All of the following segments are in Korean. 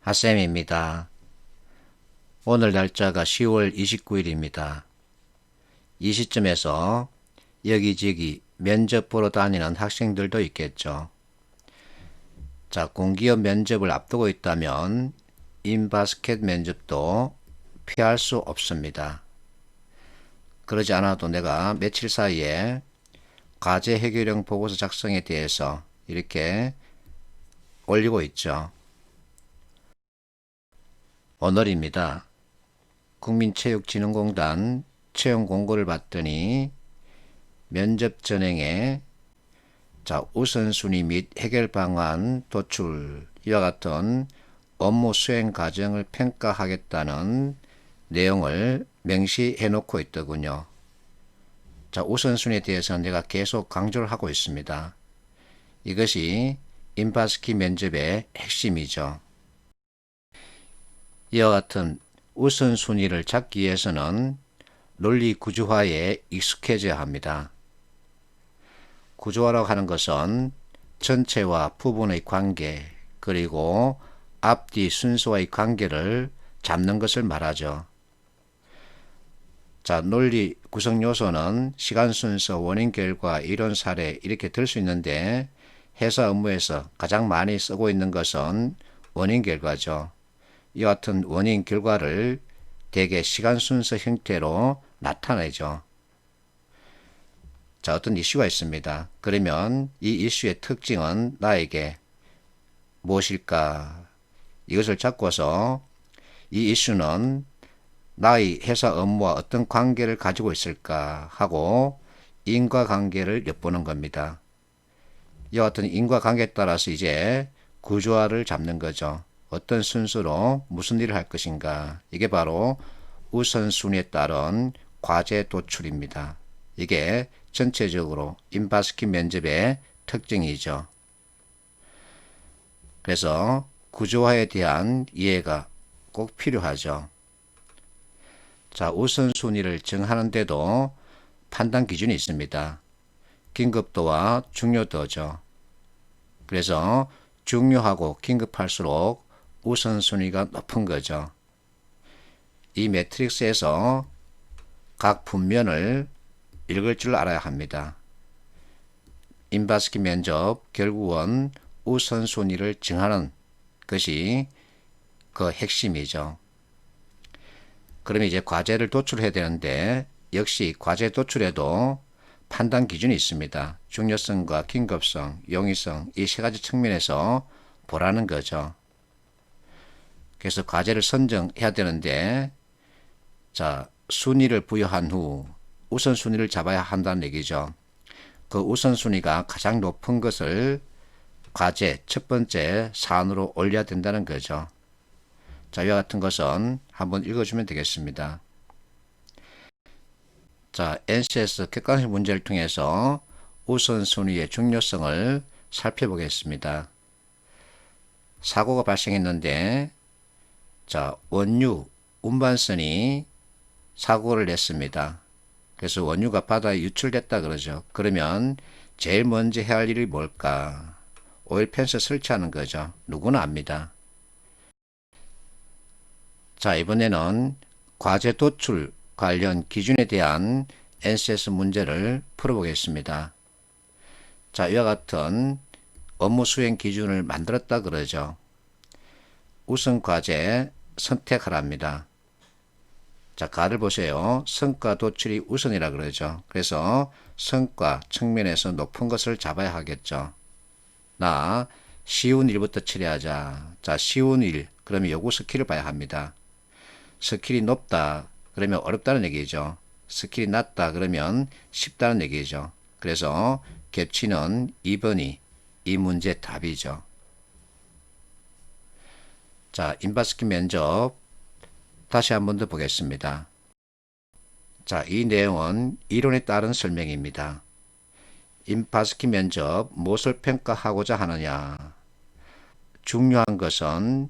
하쌤입니다. 오늘 날짜가 10월 29일입니다. 이 시점에서 여기저기 면접 보러 다니는 학생들도 있겠죠. 자, 공기업 면접을 앞두고 있다면 인바스켓 면접도 피할 수 없습니다. 그러지 않아도 내가 며칠 사이에 과제 해결형 보고서 작성에 대해서 이렇게 올리고 있죠. 오늘입니다. 국민체육진흥공단 채용 공고를 봤더니 면접 전형에 우선순위 및 해결 방안 도출 이와 같은 업무 수행 과정을 평가하겠다는 내용을 명시해 놓고 있더군요. 우선순위에 대해서는 내가 계속 강조를 하고 있습니다. 이것이 인바스키 면접의 핵심이죠. 이와 같은 우선순위를 찾기 위해서는 논리 구조화에 익숙해져야 합니다. 구조화라고 하는 것은 전체와 부분의 관계 그리고 앞뒤 순서와의 관계를 잡는 것을 말하죠. 논리 구성 요소는 시간 순서, 원인 결과, 이론 사례 이렇게 들 수 있는데 회사 업무에서 가장 많이 쓰고 있는 것은 원인 결과죠. 이와 같은 원인 결과를 대개 시간 순서 형태로 나타내죠. 어떤 이슈가 있습니다. 그러면 이 이슈의 특징은 나에게 무엇일까? 이것을 잡고서 이 이슈는 나의 회사 업무와 어떤 관계를 가지고 있을까 하고 인과관계를 엿보는 겁니다. 이와 같은 인과관계에 따라서 이제 구조화를 잡는 거죠. 어떤 순서로 무슨 일을 할 것인가. 이게 바로 우선순위에 따른 과제 도출입니다. 이게 전체적으로 인바스키 면접의 특징이죠. 그래서 구조화에 대한 이해가 꼭 필요하죠. 우선순위를 정하는데도 판단 기준이 있습니다. 긴급도와 중요도죠. 그래서 중요하고 긴급할수록 우선순위가 높은 거죠. 이 매트릭스에서 각 분면을 읽을 줄 알아야 합니다. 인바스키 면접 결국은 우선순위를 정하는 것이 그 핵심이죠. 그러면 이제 과제를 도출해야 되는데 역시 과제 도출에도 판단 기준이 있습니다. 중요성과 긴급성, 용이성 이 세 가지 측면에서 보라는 거죠. 그래서 과제를 선정해야 되는데 순위를 부여한 후 우선순위를 잡아야 한다는 얘기죠. 그 우선순위가 가장 높은 것을 과제 첫 번째 사안으로 올려야 된다는 거죠. 이와 같은 것은 한번 읽어주면 되겠습니다. NCS 객관식 문제를 통해서 우선순위의 중요성을 살펴보겠습니다. 사고가 발생했는데 원유 운반선이 사고를 냈습니다. 그래서 원유가 바다에 유출됐다 그러죠. 그러면 제일 먼저 해야 할 일이 뭘까? 오일 펜스 설치하는 거죠. 누구나 압니다. 이번에는 과제 도출 관련 기준에 대한 NCS 문제를 풀어보겠습니다. 이와 같은 업무 수행 기준을 만들었다 그러죠. 우선 과제 선택하랍니다. 가를 보세요. 성과 도출이 우선이라 그러죠. 그래서 성과 측면에서 높은 것을 잡아야 하겠죠. 나 쉬운 일부터 처리하자. 쉬운 일 그러면 요구 스킬을 봐야 합니다. 스킬이 높다 그러면 어렵다는 얘기죠. 스킬이 낮다 그러면 쉽다는 얘기죠. 그래서 겹치는 2번이 이 문제 답이죠. 인바스키 면접 다시 한 번 더 보겠습니다. 이 내용은 이론에 따른 설명입니다. 인바스키 면접 무엇을 평가하고자 하느냐. 중요한 것은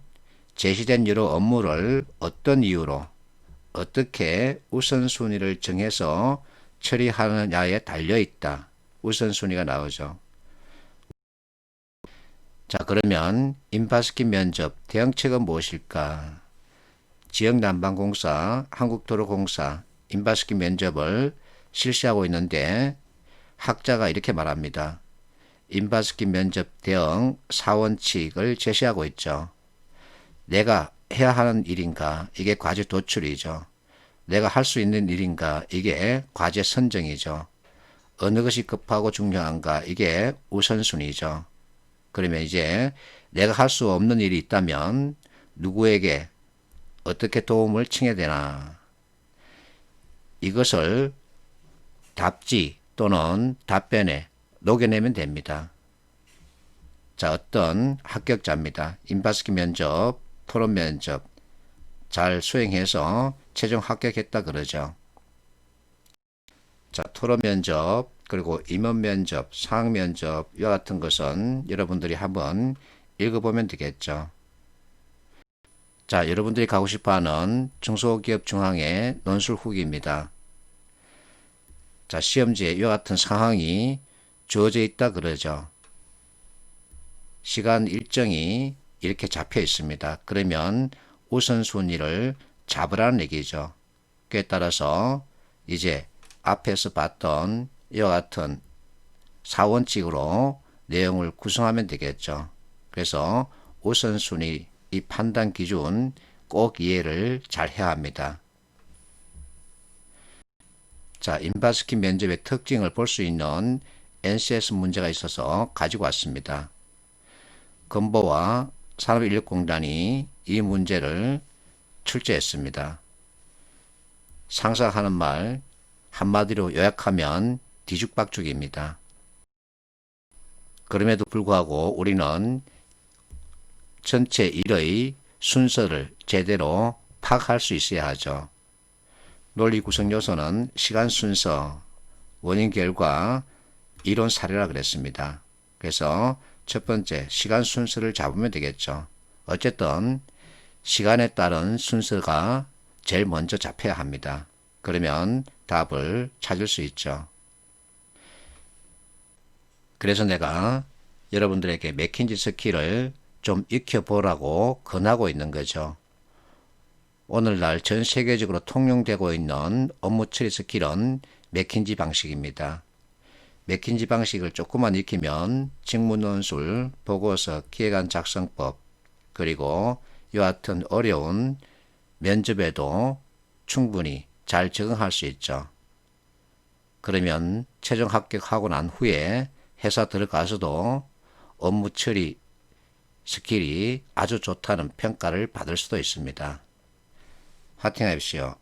제시된 여러 업무를 어떤 이유로 어떻게 우선순위를 정해서 처리하느냐에 달려있다. 우선순위가 나오죠. 자, 그러면 인바스킨 면접 대응책은 무엇일까? 지역난방공사, 한국도로공사, 인바스킨 면접을 실시하고 있는데 학자가 이렇게 말합니다. 인바스킨 면접 대응 4원칙을 제시하고 있죠. 내가 해야 하는 일인가? 이게 과제 도출이죠. 내가 할 수 있는 일인가? 이게 과제 선정이죠. 어느 것이 급하고 중요한가? 이게 우선순위죠. 그러면 이제 내가 할 수 없는 일이 있다면 누구에게 어떻게 도움을 청해야 되나? 이것을 답지 또는 답변에 녹여내면 됩니다. 자, 어떤 합격자입니다. 인바스킨 면접, 토론 면접 잘 수행해서 최종 합격했다 그러죠. 자, 토론 면접, 그리고 임원 면접, 상학 면접 이와 같은 것은 여러분들이 한번 읽어보면 되겠죠. 자, 여러분들이 가고 싶어하는 중소기업 중앙의 논술 후기입니다. 자, 시험지에 이와 같은 상황이 주어져 있다 그러죠. 시간 일정이 이렇게 잡혀 있습니다. 그러면 우선순위를 잡으라는 얘기죠. 그에 따라서 이제 앞에서 봤던 이와 같은 4원칙으로 내용을 구성하면 되겠죠. 그래서 우선순위 이 판단 기준 꼭 이해를 잘 해야 합니다. 자, 인바스킨 면접의 특징을 볼 수 있는 NCS 문제가 있어서 가지고 왔습니다. 건보와 산업인력공단이 이 문제를 출제했습니다. 상사가 하는 말 한마디로 요약하면 뒤죽박죽입니다. 그럼에도 불구하고 우리는 전체 일의 순서를 제대로 파악할 수 있어야 하죠. 논리 구성 요소는 시간 순서, 원인 결과, 이론 사례라 그랬습니다. 그래서 첫 번째 시간 순서를 잡으면 되겠죠. 어쨌든 시간에 따른 순서가 제일 먼저 잡혀야 합니다. 그러면 답을 찾을 수 있죠. 그래서 내가 여러분들에게 맥킨지 스킬을 좀 익혀보라고 권하고 있는 거죠. 오늘날 전 세계적으로 통용되고 있는 업무 처리 스킬은 맥킨지 방식입니다. 맥킨지 방식을 조금만 익히면 직무 논술, 보고서, 기획안 작성법, 그리고 이와 같은 어려운 면접에도 충분히 잘 적응할 수 있죠. 그러면 최종 합격하고 난 후에 회사 들어가서도 업무 처리 스킬이 아주 좋다는 평가를 받을 수도 있습니다. 화이팅 하십시오.